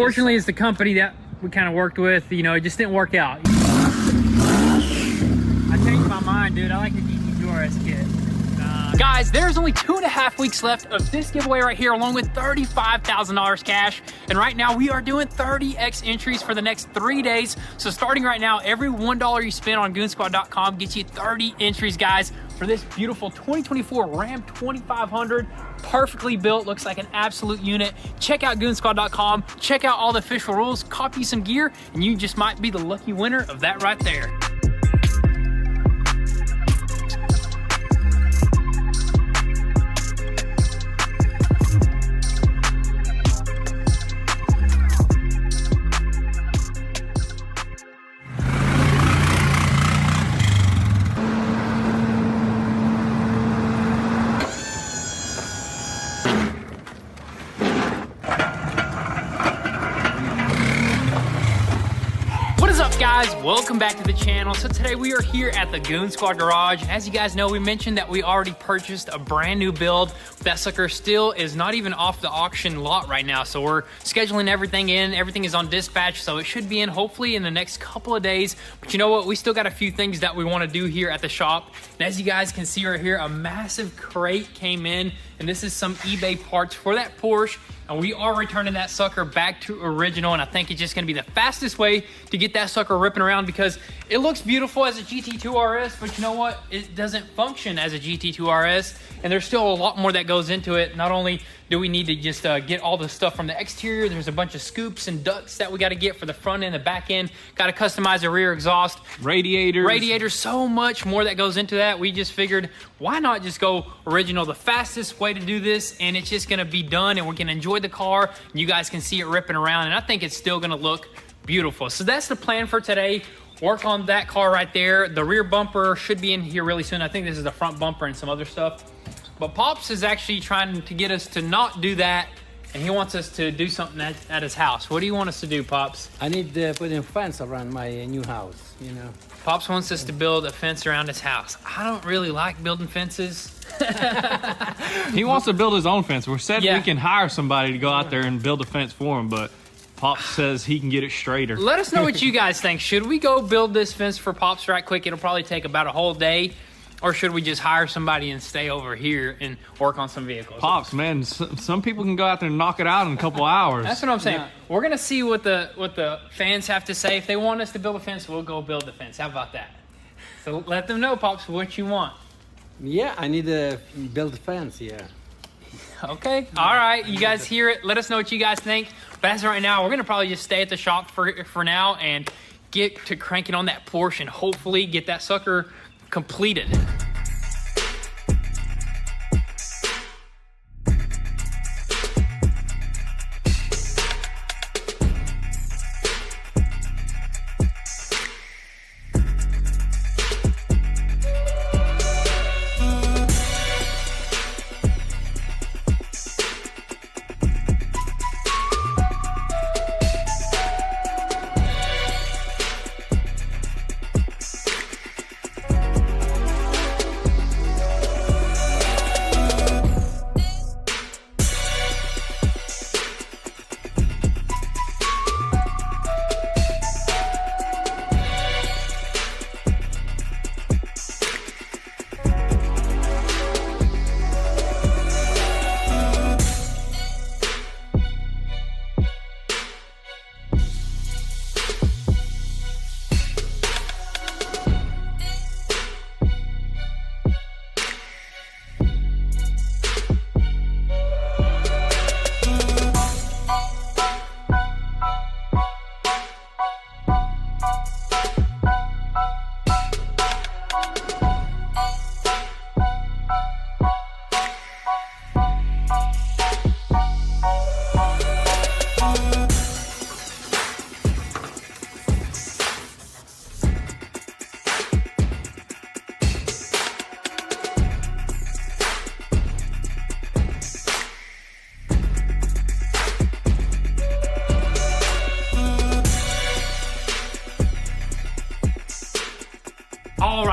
unfortunately, it's the company that we kind of worked with. You know, it just didn't work out. I changed my mind, dude. I like the GT2 RS kit. Guys, there's only 2.5 weeks left of this giveaway right here, along with $35,000 cash. And right now we are doing 30x entries for the next 3 days. So starting right now, every $1 you spend on goonzquad.com gets you 30 entries, guys, for this beautiful 2024 Ram 2500. Perfectly built, looks like an absolute unit. Check out goonzquad.com, check out all the official rules, copy some gear, and you just might be the lucky winner of that right there. Guys, welcome back to the channel. So today we are here at the Goon Squad garage. And as you guys know, we mentioned that we already purchased a brand new build. That sucker still is not even off the auction lot right now. So we're scheduling everything in. Everything is on dispatch, so it should be in hopefully in the next couple of days. But you know what? We still got a few things that we want to do here at the shop. And as you guys can see right here, a massive crate came in, and this is some eBay parts for that Porsche. And we are returning that sucker back to original, and I think it's just gonna be the fastest way to get that sucker ripping around, because it looks beautiful as a GT2 RS, but you know what? It doesn't function as a GT2 RS, and there's still a lot more that goes into it. Not only do we need to just get all the stuff from the exterior, there's a bunch of scoops and ducts that we gotta get for the front end, the back end, gotta customize the rear exhaust. Radiators, so much more that goes into that. We just figured, why not just go original? The fastest way to do this, and it's just gonna be done, and we can enjoy the car, and you guys can see it ripping around, and I think it's still gonna look beautiful. So that's the plan for today. Work on that car right there. The rear bumper should be in here really soon. I think this is the front bumper and some other stuff. But Pops is actually trying to get us to not do that, and he wants us to do something at his house. What do you want us to do, Pops? I need to put in a fence around my new house, you know. Pops wants us to build a fence around his house. I don't really like building fences. He wants to build his own fence. We said Yeah. we can hire somebody to go out there and build a fence for him, but Pops says he can get it straighter. Let us know what you guys think. Should we go build this fence for Pops right quick? It'll probably take about a whole day. Or should we just hire somebody and stay over here and work on some vehicles? Pops, man, some people can go out there and knock it out in a couple hours. That's what I'm saying. Yeah. We're gonna see what the fans have to say. If they want us to build a fence, we'll go build the fence. How about that? So let them know, Pops, what you want. Yeah, I need to build a fence, yeah. Okay. All right. You guys hear it. Let us know what you guys think. But as of right now, we're gonna probably just stay at the shop for now and get to cranking on that Porsche and hopefully get that sucker completed.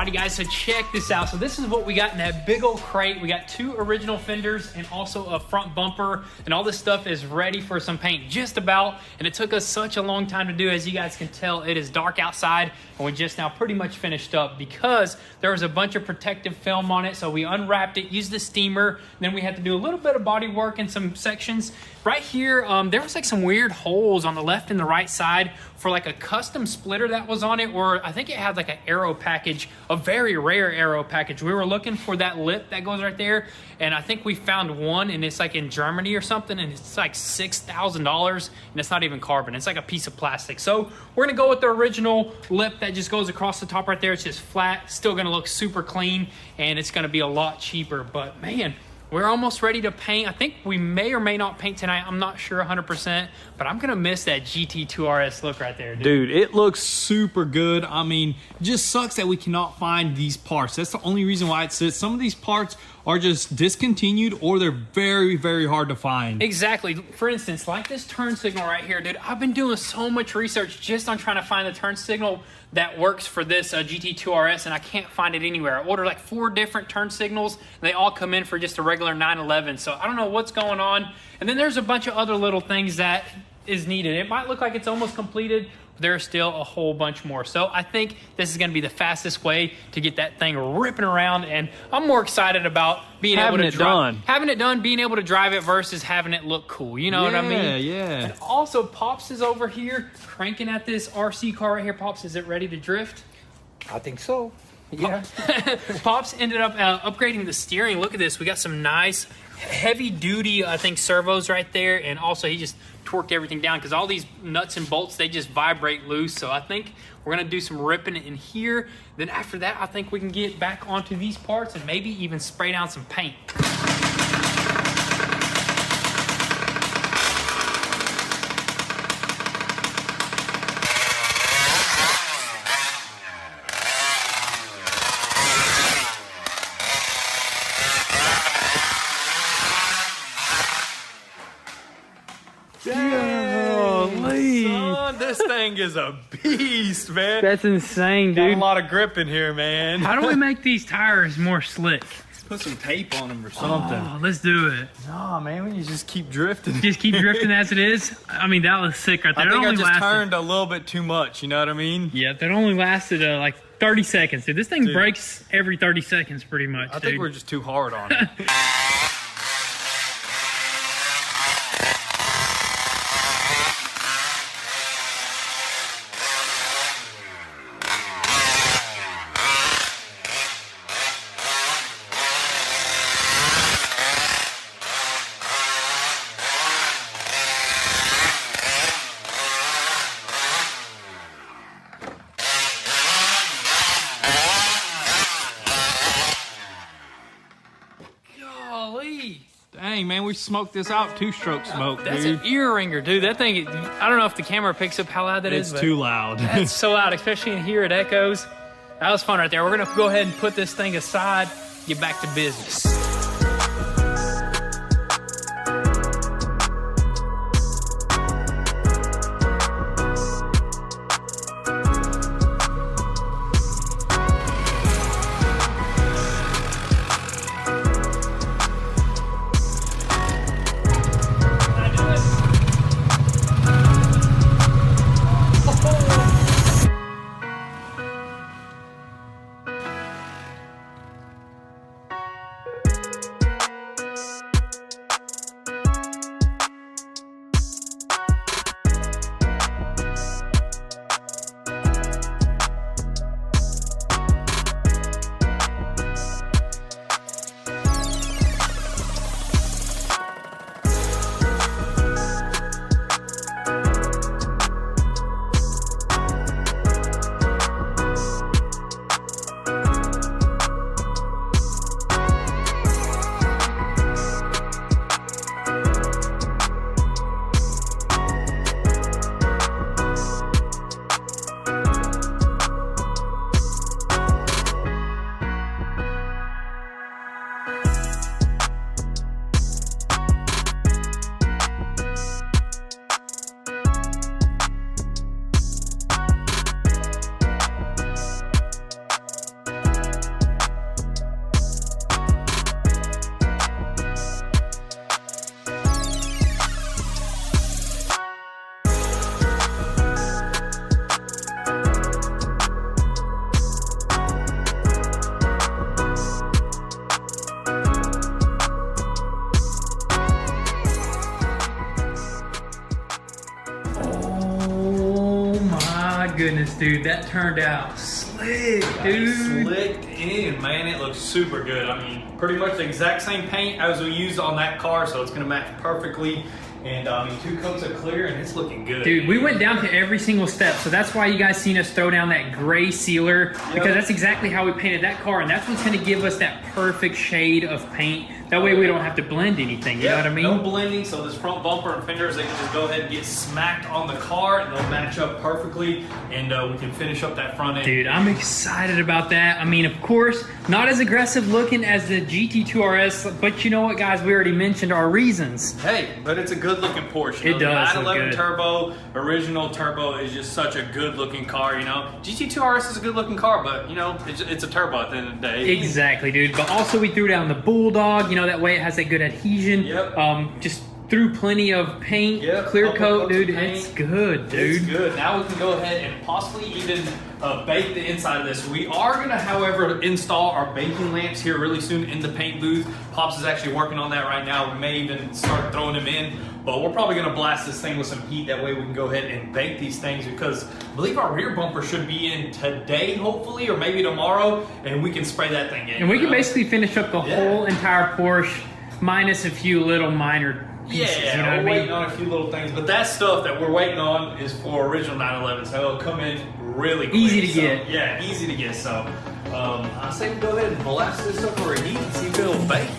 Alrighty guys, so check this out. So this is what we got in that big old crate. We got 2 original fenders and also a front bumper, and all this stuff is ready for some paint just about. And it took us such a long time to do. As you guys can tell, it is dark outside, and we just now pretty much finished up because there was a bunch of protective film on it. So we unwrapped it, used the steamer, then we had to do a little bit of body work in some sections. Right here, there was like some weird holes on the left and the right side for like a custom splitter that was on it, or I think it had like an aero package, a very rare aero package. We were looking for that lip that goes right there, and I think we found one, and it's like in Germany or something, and it's like $6,000, and it's not even carbon. It's like a piece of plastic. So we're gonna go with the original lip that just goes across the top right there. It's just flat, still gonna look super clean, and it's gonna be a lot cheaper. But man, we're almost ready to paint. I think we may or may not paint tonight. I'm not sure 100%, but I'm gonna miss that GT2 RS look right there, dude. Dude, it looks super good. I mean, it just sucks that we cannot find these parts. That's the only reason why it sits. Some of these parts are just discontinued, or they're very, very hard to find. Exactly. For instance, like this turn signal right here, dude. I've been doing so much research just on trying to find the turn signal that works for this GT2 RS, and I can't find it anywhere. I ordered like 4 different turn signals, and they all come in for just a regular 911. So I don't know what's going on. And then there's a bunch of other little things that is needed. It might look like it's almost completed, but there's still a whole bunch more. So I think this is gonna be the fastest way to get that thing ripping around, and I'm more excited about being able to having it done, being able to drive it versus having it look cool. You know what I mean? Yeah. And also, Pops is over here cranking at this RC car right here. Pops, is it ready to drift? I think so. Yeah. Pops ended up upgrading the steering. Look at this. We got some nice heavy duty, I think, servos right there. And also he just torqued everything down because all these nuts and bolts, they just vibrate loose. So I think we're gonna do some ripping in here. Then after that, I think we can get back onto these parts and maybe even spray down some paint. Son, this thing is a beast, man. That's insane, Got dude. a lot of grip in here, man. How do we make these tires more slick? Let's put some tape on them or something. Oh, let's do it. Nah, man, we just keep drifting. Just keep drifting as it is. I mean, that was sick right there. I think I just turned a little bit too much, you know what I mean? Yeah, that only lasted like 30 seconds, dude. This thing breaks every 30 seconds pretty much, I think we're just too hard on it. Dang, man, we smoked this out. 2-stroke smoke, That's dude. an ear ringer, dude. That thing, I don't know if the camera picks up how loud that is. It's too loud. That's so loud, especially in here, it echoes. That was fun right there. We're gonna go ahead and put this thing aside, get back to business. goodness, dude, that turned out slick, dude. Slicked in, man. It looks super good. I mean, pretty much the exact same paint as we used on that car, so it's gonna match perfectly. And I mean, 2 coats of clear, and it's looking good. Dude, we went down to every single step, so that's why you guys seen us throw down that gray sealer, because that's exactly how we painted that car, and that's what's gonna give us that perfect shade of paint. That way we don't have to blend anything, you know what I mean? No blending, so this front bumper and fenders, they can just go ahead and get smacked on the car, and they'll match up perfectly, and we can finish up that front end. Dude, I'm excited about that. I mean, of course, not as aggressive looking as the GT2 RS, but you know what, guys? We already mentioned our reasons. Hey, but it's a good-looking Porsche. It does The look 911 good. Turbo, original turbo, is just such a good-looking car, you know? GT2 RS is a good-looking car, but, you know, it's a turbo at the end of the day. Exactly, dude. But also we threw down the Bulldog, you know, that way it has a good adhesion. Yep. Just threw plenty of paint, clear coat, dude. It's good, dude. It's good. Now we can go ahead and possibly even bake the inside of this. We are gonna, however, install our baking lamps here really soon in the paint booth. Pops is actually working on that right now. We may even start throwing them in, but we're probably gonna blast this thing with some heat. That way we can go ahead and bake these things, because I believe our rear bumper should be in today, hopefully, or maybe tomorrow, and we can spray that thing in. And we can basically finish up the whole entire Porsche, minus a few little minor pieces, yeah, you know what I we're mean? waiting on a few little things, but that stuff that we're waiting on is for original 911, so it'll come in really quick. Easy to get. Yeah, easy to get. So I say we go ahead and blast this up for a heat and see if it'll bake.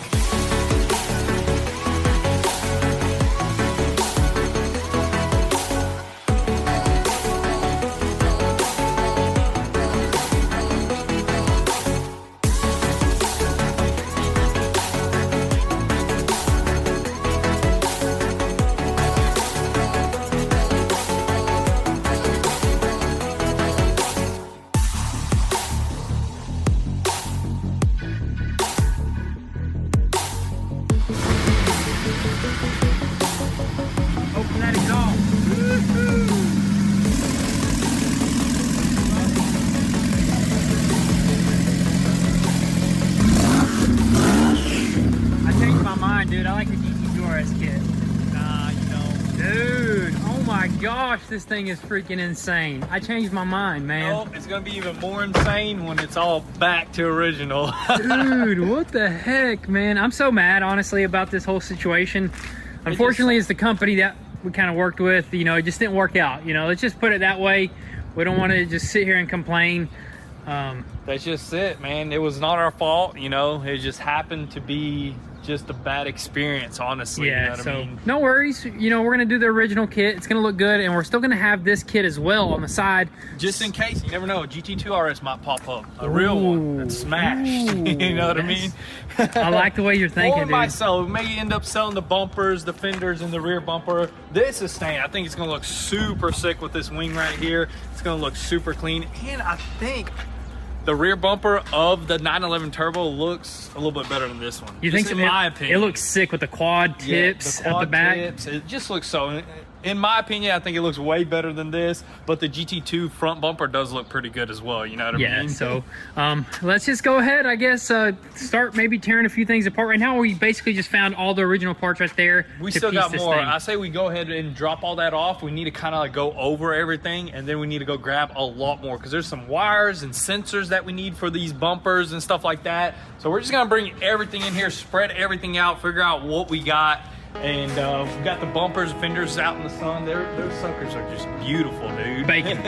Open that exhaust. I changed my mind, dude. I like the GT2 RS kit. Nah, you don't. Dude, oh my gosh, this thing is freaking insane. I changed my mind, man. No, it's gonna be even more insane when it's all back to original. Dude, what the heck, man? I'm so mad, honestly, about this whole situation. Unfortunately, it's the company that we kind of worked with, you know, it just didn't work out. You know, let's just put it that way. We don't want to just sit here and complain. That's just it, man. It was not our fault, you know. It just happened to be just a bad experience, honestly. Yeah, you know what I mean? no worries. You know, we're gonna do the original kit. It's gonna look good, and we're still gonna have this kit as well on the side. Just in case, you never know. A GT2 RS might pop up, a real one that's smashed. You know what I mean? I like the way you're thinking, Or dude. myself, we may end up selling the bumpers, the fenders, and the rear bumper. This is staying. I think it's gonna look super sick with this wing right here. It's gonna look super clean, and I think the rear bumper of the 911 Turbo looks a little bit better than this one. You just think so? in my opinion. It looks sick with the quad tips Yeah, at the back. tips, it just looks so. In my opinion, I think it looks way better than this, but the GT2 front bumper does look pretty good as well. You know what I Yeah, mean? so let's just go ahead, I guess, start maybe tearing a few things apart. Right now, we basically just found all the original parts right there. We to still piece got this more. thing. I say we go ahead and drop all that off. We need to kind of like go over everything, and then we need to go grab a lot more, because there's some wires and sensors that we need for these bumpers and stuff like that. So we're just gonna bring everything in here, spread everything out, figure out what we got. And we got the bumpers, fenders out in the sun. Those suckers are just beautiful, dude. Bacon.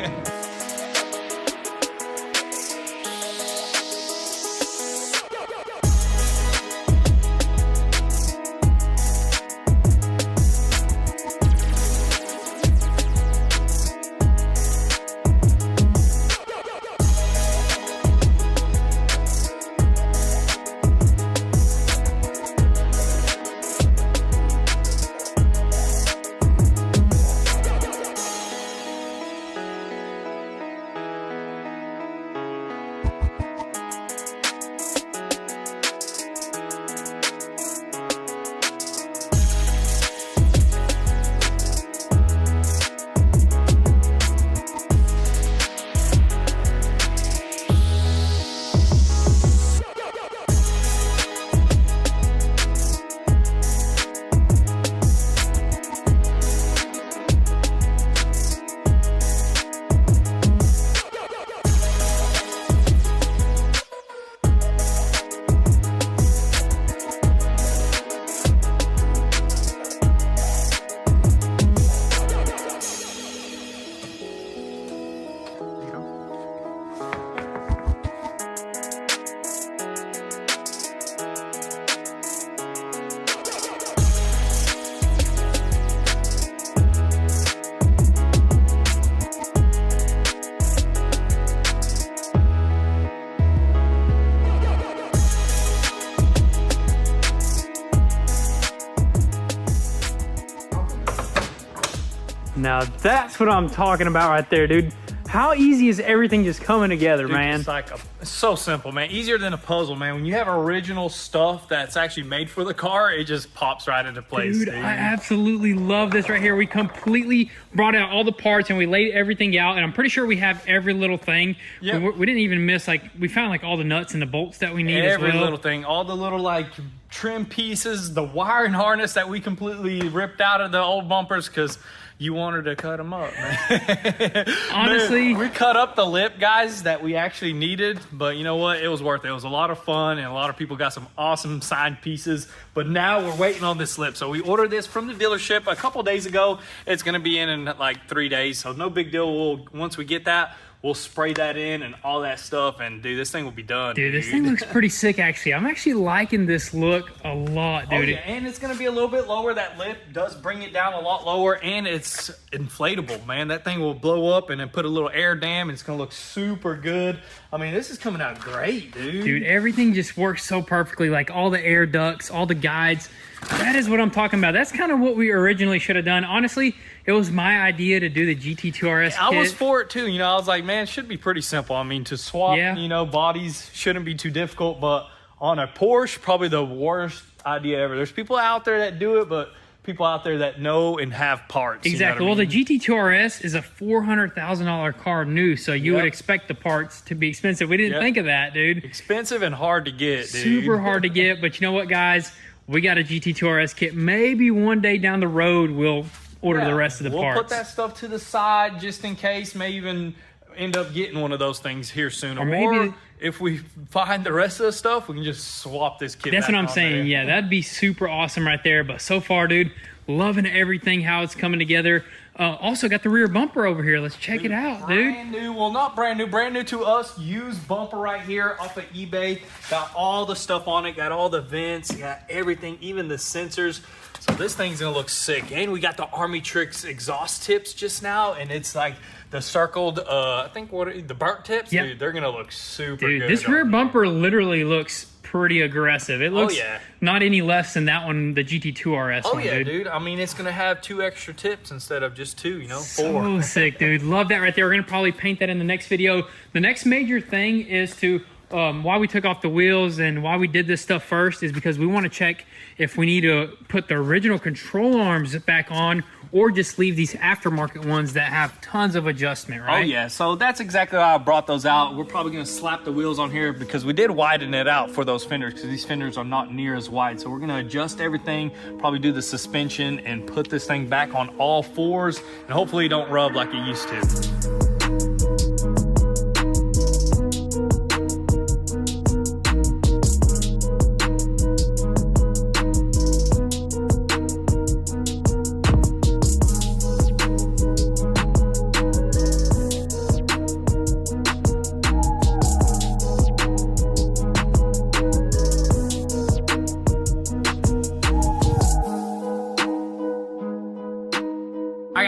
now that's what I'm talking about right there, dude. How easy is everything just coming together, Dude, man? It's like it's so simple, man. Easier than a puzzle, man. When you have original stuff that's actually made for the car, it just pops right into place, Dude, I absolutely love this right here. We completely brought out all the parts and we laid everything out, and I'm pretty sure we have every little thing. Yep. We didn't even miss, like, we found like all the nuts and the bolts that we need as well. Every little thing, all the little like trim pieces, the wiring harness that we completely ripped out of the old bumpers because you wanted to cut them up, man. Honestly, we cut up the lip, guys, that we actually needed, but you know what? It was worth it. It was a lot of fun, and a lot of people got some awesome signed pieces, but now we're waiting on this lip. So we ordered this from the dealership a couple days ago. It's going to be in like 3 days, so no big deal. Once we get that, we'll spray that in and all that stuff, and dude, this thing will be done. Dude, this thing looks pretty sick, actually. I'm actually liking this look a lot, dude. Oh, yeah, and it's gonna be a little bit lower. That lip does bring it down a lot lower, and it's inflatable, man. That thing will blow up and then put a little air dam, and it's gonna look super good. I mean, this is coming out great, dude. Dude, everything just works so perfectly, like all the air ducts, all the guides. That is what I'm talking about. That's kind of what we originally should have done. Honestly, it was my idea to do the GT2RS kit. I was for it too. You know, I was like, man, it should be pretty simple. I mean, to swap, Yeah. you know, bodies shouldn't be too difficult, but on a Porsche, probably the worst idea ever. There's people out there that do it, but people out there that know and have parts. Exactly. You know Well, what I mean? the GT2RS is a $400,000 car new, so you would expect the parts to be expensive. We didn't think of that, dude. Expensive and hard to get, dude. Super hard to get, but you know what, guys? We got a GT2RS kit. Maybe one day down the road, we'll order the rest of the parts. We'll put that stuff to the side just in case. May even end up getting one of those things here soon. Or maybe if we find the rest of the stuff, we can just swap this kit. That's back what I'm on saying. there. Yeah, that'd be super awesome right there. But so far, dude, loving everything, how it's coming together. Also got the rear bumper over here. Let's check it out, dude. Brand new. Well, not brand new to us. Used bumper right here off of eBay. Got all the stuff on it. Got all the vents. Got everything, even the sensors. So this thing's gonna look sick. And we got the Army Tricks exhaust tips just now, and it's like the circled, I think the burnt tips. Yep. Dude, they're gonna look super Dude, good. this rear bumper literally looks pretty aggressive. It looks not any less than that one, the GT2RS one, yeah, dude. dude. I mean, it's gonna have 2 extra tips instead of just 2, you know, 4. So sick, dude. Love that right there. We're gonna probably paint that in the next video. The next major thing is to why we took off the wheels and why we did this stuff first is because we want to check if we need to put the original control arms back on or just leave these aftermarket ones that have tons of adjustment, right? Oh yeah, so that's exactly why I brought those out. We're probably gonna slap the wheels on here because we did widen it out for those fenders because these fenders are not near as wide. So we're gonna adjust everything, probably do the suspension and put this thing back on all 4s and hopefully it don't rub like it used to.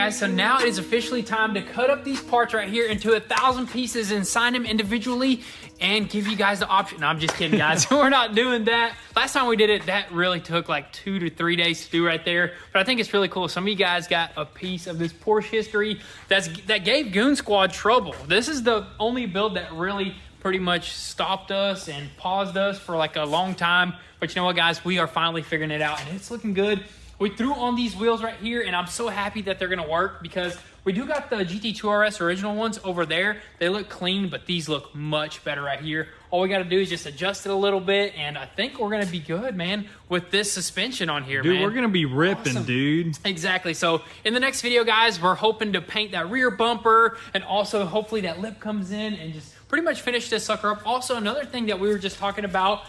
So now it is officially time to cut up these parts right here into 1,000 pieces and sign them individually and give you guys the option. No, I'm just kidding, guys. We're not doing that. Last time we did it, that really took like 2 to 3 days to do right there. But I think it's really cool. Some of you guys got a piece of this Porsche history that gave Goon Squad trouble. This is the only build that really pretty much stopped us and paused us for like a long time. But you know what, guys? We are finally figuring it out, and it's looking good. We threw on these wheels right here, and I'm so happy that they're gonna work because we do got the GT2RS original ones over there. They look clean, but these look much better right here. All we gotta do is just adjust it a little bit, and I think we're gonna be good, man, with this suspension on here, dude, man. We're gonna be ripping, awesome. Dude. Exactly. So in the next video, guys, we're hoping to paint that rear bumper, and also hopefully that lip comes in and just pretty much finish this sucker up. Also, another thing that we were just talking about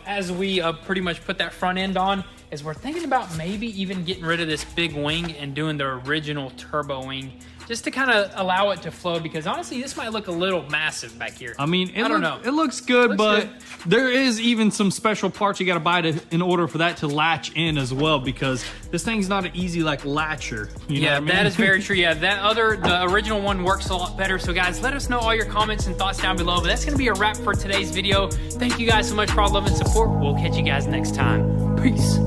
as we pretty much put that front end on is we're thinking about maybe even getting rid of this big wing and doing the original turbo wing just to kind of allow it to flow, because honestly, this might look a little massive back here. I mean, I don't know. It looks good, but there is even some special parts you got to buy in order for that to latch in as well, because this thing's not an easy like latcher. You know what I mean? That is very true. Yeah, the original one works a lot better. So guys, let us know all your comments and thoughts down below. But that's gonna be a wrap for today's video. Thank you guys so much for all love and support. We'll catch you guys next time. Peace.